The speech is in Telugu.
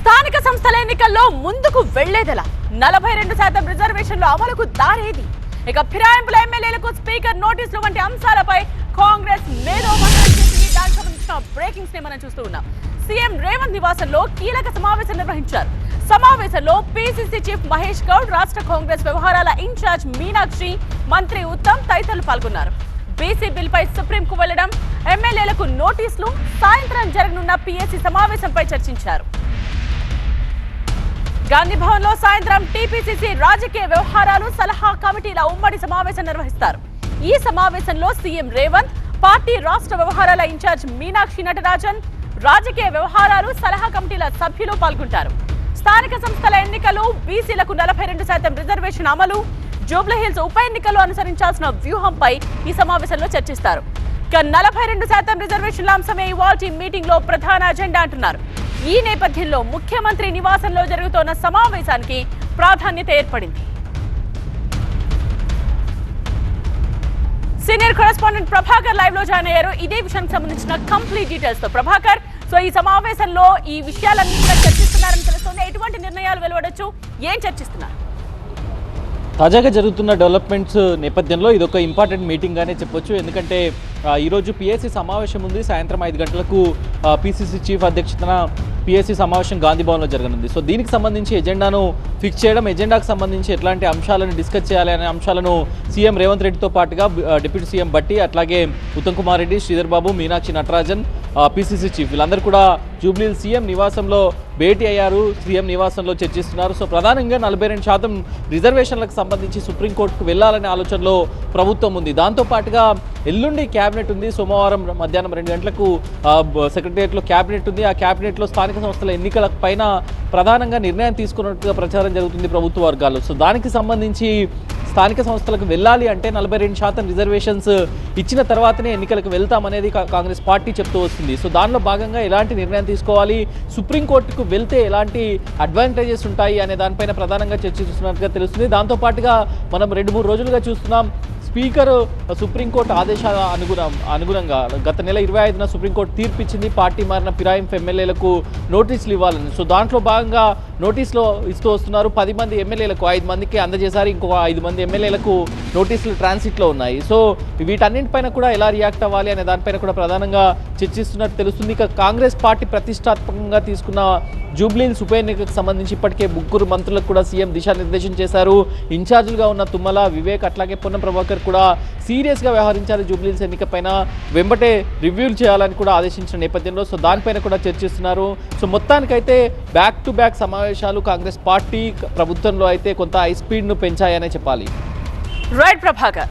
స్థానిక సంస్థల ఎన్నికల్లో ముందుకు వెళ్లేదలా 42% రిజర్వేషన్ల అమలుకు దారేది. ఇక ఫిరాయింపుల ఎమ్మెల్యేలకు స్పీకర్ నోటీసులు వంటి అంశాలపై కాంగ్రెస్ మేధో మంథనం చేసింది. దానికి సంబంధించిన బ్రేకింగ్స్ ని మనం చూస్తూ ఉన్నాం. సీఎం రేవంత్ నివాసంలో కీలక సమావేశం నిర్వహించారు. సమావేశంలో పీసీసీ చీఫ్ మహేష్ గౌడ్, రాష్ట్ర కాంగ్రెస్ వ్యవహారాల ఇన్ఛార్జ్ మీనాక్షి, మంత్రి ఉత్తమ్ తదితరులు పాల్గొన్నారు. బీసీ బిల్ పై సుప్రీంకు వెళ్లడం, ఎమ్మెల్యేలకు నోటీసులు, సాయంత్రం జరగనున్న పీఏసీ సమావేశంపై చర్చించారు. గాంధీ భవన్ లో సాయంత్రం టీపీసీసీ రాజకీయ వ్యవహారాలు సలహా కమిటీల ఉమ్మడి సమావేశం నిర్వహిస్తారు. ఈ సమావేశంలో సీఎం రేవంత్, పార్టీ రాష్ట్ర వ్యవహారాల ఇన్ఛార్జ్ మీనాక్షి నటరాజన్, రాజకీయ వ్యవహారాలు సలహా కమిటీల సభ్యులు పాల్గొంటారు. స్థానిక సంస్థల ఎన్నికలు, బీసీలకు 42% రిజర్వేషన్ అమలు, జూబ్లీహిల్స్ ఉప ఎన్నికల్లో అనుసరించాల్సిన వ్యూహంపై ఈ సమావేశంలో చర్చిస్తారు. 42% రిజర్వేషన్ల అంశమే ఇవాల్టి మీటింగ్ లో ప్రధాన అజెండా అంటున్నారు. ఈ నేపథ్యంలో ముఖ్యమంత్రి నివాసంలో జరుగుతోన్న సమావేశానికి ప్రాధాన్యత ఏర్పడింది. సీనియర్ కరెస్పాండెంట్ ప్రభాకర్ లైవ్ లో జాయిన్ అయ్యారు. ఇదే విషయానికి సంబంధించిన కంప్లీట్ డీటెయిల్స్ తో ప్రభాకర్, సో ఈ సమావేశంలో ఈ విషయాలన్నీ కూడా చర్చిస్తున్నారని తెలుస్తుంది. ఎటువంటి నిర్ణయాలు వెలువడొచ్చు, ఏం చర్చిస్తున్నారు? తాజాగా జరుగుతున్న డెవలప్మెంట్స్ నేపథ్యంలో ఇదొక ఇంపార్టెంట్ మీటింగ్ గానే చెప్పొచ్చు. ఎందుకంటే ఈరోజు పిఎస్సి సమావేశం ఉంది. సాయంత్రం 5 గంటలకు పిసిసి చీఫ్ అధ్యక్షతన పిఎస్సి సమావేశం గాంధీ భవన్లో జరగనుంది. సో దీనికి సంబంధించి ఎజెండాను ఫిక్స్ చేయడం, ఎజెండాకు సంబంధించి ఎట్లాంటి అంశాలను డిస్కస్ చేయాలి అనే అంశాలను సీఎం రేవంత్ రెడ్డితో పాటుగా డిప్యూటీ సీఎం బట్టి, అట్లాగే ఉత్తమ్ కుమార్ రెడ్డి, శ్రీధర్ బాబు, మీనాక్షి నటరాజన్, పిసిసి చీఫ్ వీళ్ళందరూ కూడా జూబ్లీహిల్స్ సీఎం నివాసంలో భేటీ అయ్యారు. సీఎం నివాసంలో చర్చిస్తున్నారు. సో ప్రధానంగా 42% రిజర్వేషన్లకు సంబంధించి సుప్రీంకోర్టుకు వెళ్లాలనే ఆలోచనలో ప్రభుత్వం ఉంది. దాంతోపాటుగా ఎల్లుండి క్యాబినెట్ ఉంది. సోమవారం మధ్యాహ్నం 2 గంటలకు సెక్రటరియట్లో క్యాబినెట్ ఉంది. ఆ క్యాబినెట్లో స్థానిక సంస్థల ఎన్నికల పైన ప్రధానంగా నిర్ణయం తీసుకున్నట్టుగా ప్రచారం జరుగుతుంది ప్రభుత్వ వర్గాల్లో. సో దానికి సంబంధించి స్థానిక సంస్థలకు వెళ్ళాలి అంటే 42% రిజర్వేషన్స్ ఇచ్చిన తర్వాతనే ఎన్నికలకు వెళ్తామనేది కాంగ్రెస్ పార్టీ చెప్తూ వస్తుంది. సో దానిలో భాగంగా ఎలాంటి నిర్ణయం తీసుకోవాలి, సుప్రీంకోర్టుకు వెళ్తే ఎలాంటి అడ్వాంటేజెస్ ఉంటాయి అనే దానిపైన ప్రధానంగా చర్చిస్తున్నట్టుగా తెలుస్తుంది. దాంతోపాటుగా మనం 2-3 రోజులుగా చూస్తున్నాం, స్పీకర్ సుప్రీంకోర్టు ఆదేశాల అనుగుణంగా గత నెల 25న సుప్రీంకోర్టు తీర్పిచ్చింది పార్టీ మారిన ఫిరాయింపు ఎమ్మెల్యేలకు నోటీసులు ఇవ్వాలని. సో దాంట్లో భాగంగా నోటీసులు ఇస్తూ వస్తున్నారు. 10 మంది ఎమ్మెల్యేలకు 5 మందికి అందజేశారు. ఇంకో 5 మంది ఎమ్మెల్యేలకు నోటీసులు ట్రాన్సిట్లో ఉన్నాయి. సో వీటన్నింటిపైన కూడా ఎలా రియాక్ట్ అవ్వాలి అనే దానిపైన కూడా ప్రధానంగా చర్చిస్తున్నట్టు తెలుస్తుంది. ఇక కాంగ్రెస్ పార్టీ ప్రతిష్టాత్మకంగా తీసుకున్న జూబ్లీహిల్స్ ఉప ఎన్నికకు సంబంధించి ఇప్పటికే 3 మంత్రులకు కూడా సీఎం దిశానిర్దేశం చేశారు. ఇన్ఛార్జీలుగా ఉన్న తుమ్మల, వివేక్, అట్లాగే పొన్నం ప్రభాకర్ కూడా సీరియస్గా వ్యవహరించారు. జూబ్లీహిల్స్ ఎన్నికపైన వెంబటే రివ్యూలు చేయాలని కూడా ఆదేశించిన నేపథ్యంలో సో దానిపైన కూడా చర్చిస్తున్నారు. సో మొత్తానికైతే బ్యాక్ టు బ్యాక్ సమావేశాలు కాంగ్రెస్ పార్టీ ప్రభుత్వంలో అయితే కొంత హై స్పీడ్ను పెంచాయనే చెప్పాలి. రైట్ ప్రభాకర్.